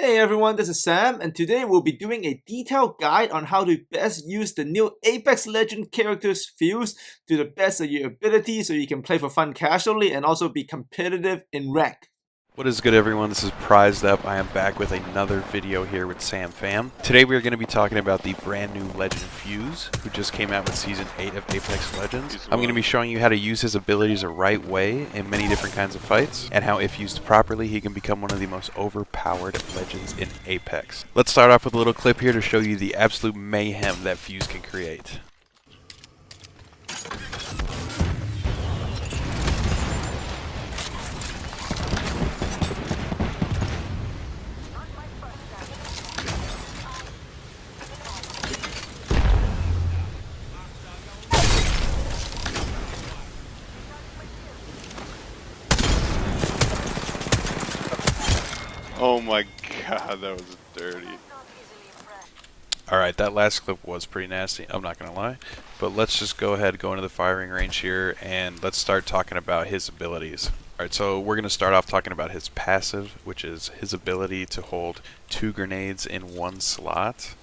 Hey everyone, this is Sam, and today we'll be doing a detailed guide on how to best use the new Apex Legend character's Fuse to the best of your ability so you can play for fun casually and also be competitive in rank. What is good, everyone? This is Prized Up. I am back with another video here with Sam Fam. Today we are going to be talking about the brand new Legend Fuse, who just came out with Season 8 of Apex Legends. I'm going to be showing you how to use his abilities the right way in many different kinds of fights, and how if used properly, he can become one of the most overpowered legends in Apex. Let's start off with a little clip here to show you the absolute mayhem that Fuse can create. Oh my god, that was dirty. Alright, that last clip was pretty nasty, I'm not gonna lie. But let's just go ahead, go into the firing range here, and let's start talking about his abilities. Alright, so we're gonna start off talking about his passive, which is his ability to hold 2 grenades in one slot.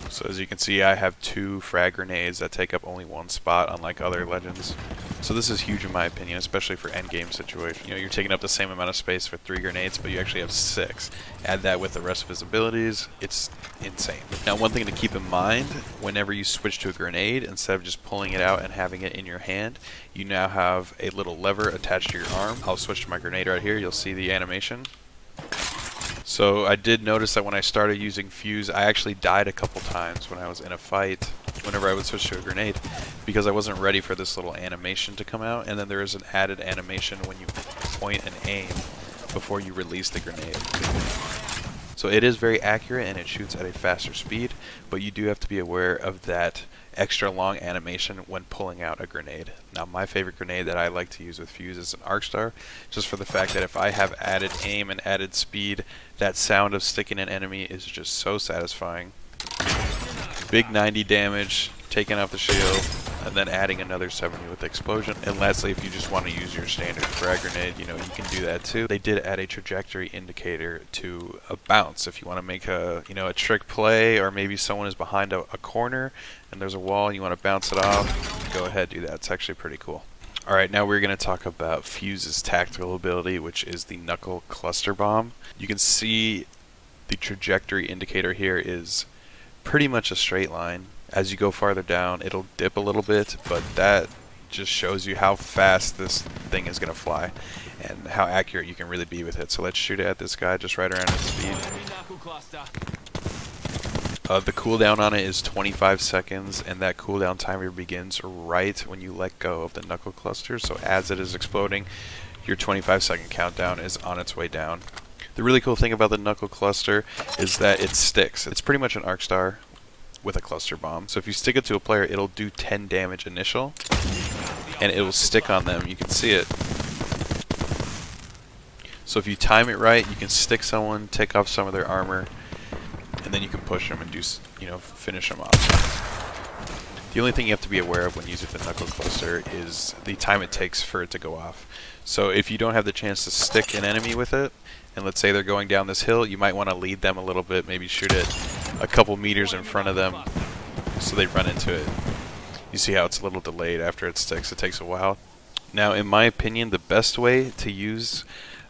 So as you can see, I have 2 frag grenades that take up only 1 spot, unlike other legends. So this is huge in my opinion, especially for endgame situation. You know, you're taking up the same amount of space for 3 grenades, but you actually have 6. Add that with the rest of his abilities, it's insane. Now, one thing to keep in mind, whenever you switch to a grenade, instead of just pulling it out and having it in your hand, you now have a little lever attached to your arm. I'll switch to my grenade right here, you'll see the animation. So I did notice that when I started using Fuse, I actually died a couple times when I was in a fight, whenever I would switch to a grenade, because I wasn't ready for this little animation to come out, and then there is an added animation when you point and aim before you release the grenade. So it is very accurate and it shoots at a faster speed, but you do have to be aware of that extra long animation when pulling out a grenade. Now, my favorite grenade that I like to use with Fuse is an Arc Star, just for the fact that if I have added aim and added speed, that sound of sticking an enemy is just so satisfying. Big 90 damage, taking off the shield, and then adding another 70 with the explosion. And lastly, if you just want to use your standard frag grenade, you know, you can do that too. They did add a trajectory indicator to a bounce. If you want to make a, you know, a trick play, or maybe someone is behind a corner and there's a wall and you want to bounce it off, go ahead, do that. It's actually pretty cool. Alright, now we're going to talk about Fuse's tactical ability, which is the Knuckle Cluster Bomb. You can see the trajectory indicator here is pretty much a straight line. As you go farther down, it'll dip a little bit, but that just shows you how fast this thing is going to fly and how accurate you can really be with it. So let's shoot at this guy just right around his speed. The cooldown on it is 25 seconds, and that cooldown timer begins right when you let go of the knuckle cluster. So as it is exploding, your 25-second countdown is on its way down. The really cool thing about the knuckle cluster is that it sticks. It's pretty much an arc star with a cluster bomb. So if you stick it to a player, it'll do 10 damage initial, and it will stick on them. You can see it. So if you time it right, you can stick someone, take off some of their armor, and then you can push them and do, you know, finish them off. The only thing you have to be aware of when using the knuckle cluster is the time it takes for it to go off. So if you don't have the chance to stick an enemy with it, and let's say they're going down this hill, you might want to lead them a little bit, maybe shoot it a couple meters in front of them so they run into it. You see how it's a little delayed after it sticks. It takes a while. Now, in my opinion, the best way to use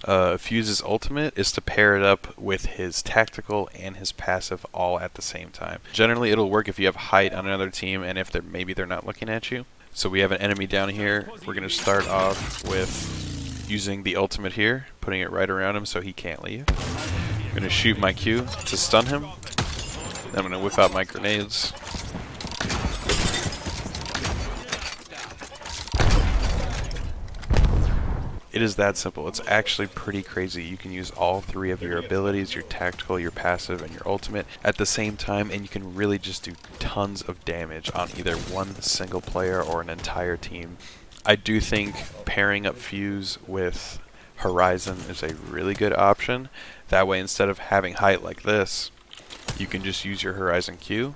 Fuse's ultimate is to pair it up with his tactical and his passive all at the same time. Generally, it'll work if you have height on another team and if maybe they're not looking at you. So we have an enemy down here. We're going to start off with using the ultimate here, putting it right around him so he can't leave. I'm going to shoot my Q to stun him. Then I'm going to whip out my grenades. It is that simple. It's actually pretty crazy. You can use all 3 of your abilities, your tactical, your passive, and your ultimate at the same time, and you can really just do tons of damage on either one single player or an entire team. I do think pairing up Fuse with Horizon is a really good option. That way, instead of having height like this, you can just use your Horizon Q.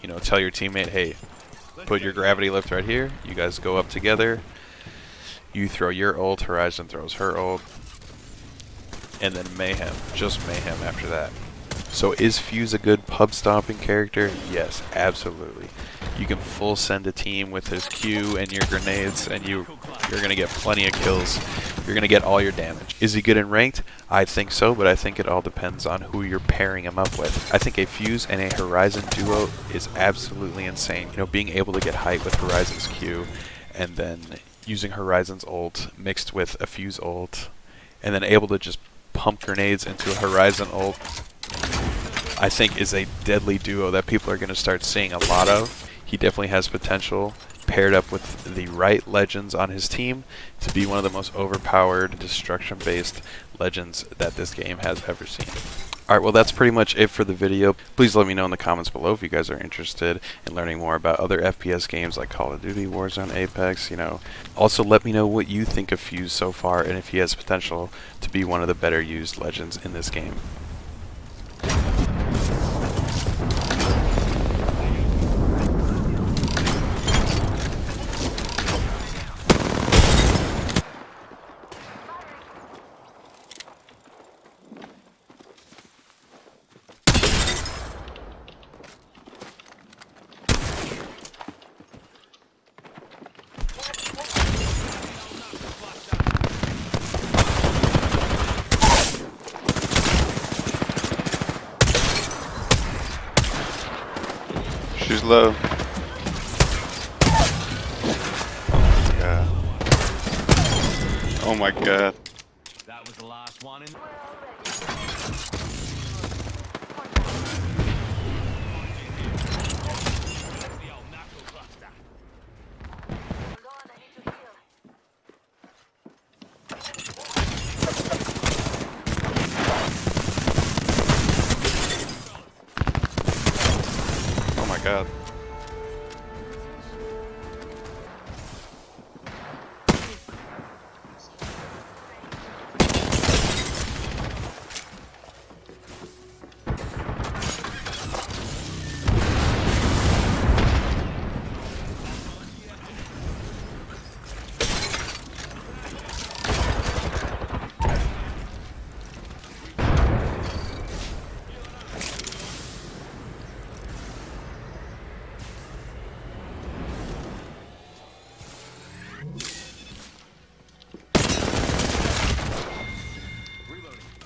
You know, tell your teammate, hey, put your gravity lift right here. You guys go up together. You throw your ult, Horizon throws her ult, and then mayhem, just mayhem after that. So is Fuse a good pub stomping character? Yes, absolutely. You can full send a team with his Q and your grenades, and you're going to get plenty of kills. You're going to get all your damage. Is he good in ranked? I think so, but I think it all depends on who you're pairing him up with. I think a Fuse and a Horizon duo is absolutely insane. You know, being able to get height with Horizon's Q, and then using Horizon's ult mixed with a Fuse ult, and then able to just pump grenades into a Horizon ult, I think is a deadly duo that people are going to start seeing a lot of. He definitely has potential, paired up with the right legends on his team, to be one of the most overpowered, destruction-based legends that this game has ever seen. Alright, well that's pretty much it for the video. Please let me know in the comments below if you guys are interested in learning more about other FPS games like Call of Duty, Warzone, Apex, you know. Also let me know what you think of Fuse so far and if he has potential to be one of the better used legends in this game. She's low. Yeah. Oh my god. That was the last one in. Oh my god.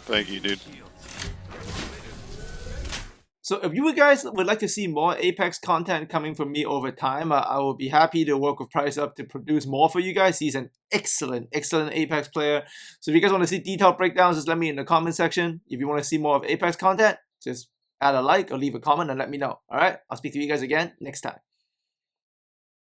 Thank you, dude. So if you guys would like to see more Apex content coming from me over time, I will be happy to work with Price Up to produce more for you guys. He's an excellent Apex player. So if you guys want to see detailed breakdowns, just let me in the comment section. If you want to see more of Apex content, just add a like or leave a comment and let me know. Alright, I'll speak to you guys again next time.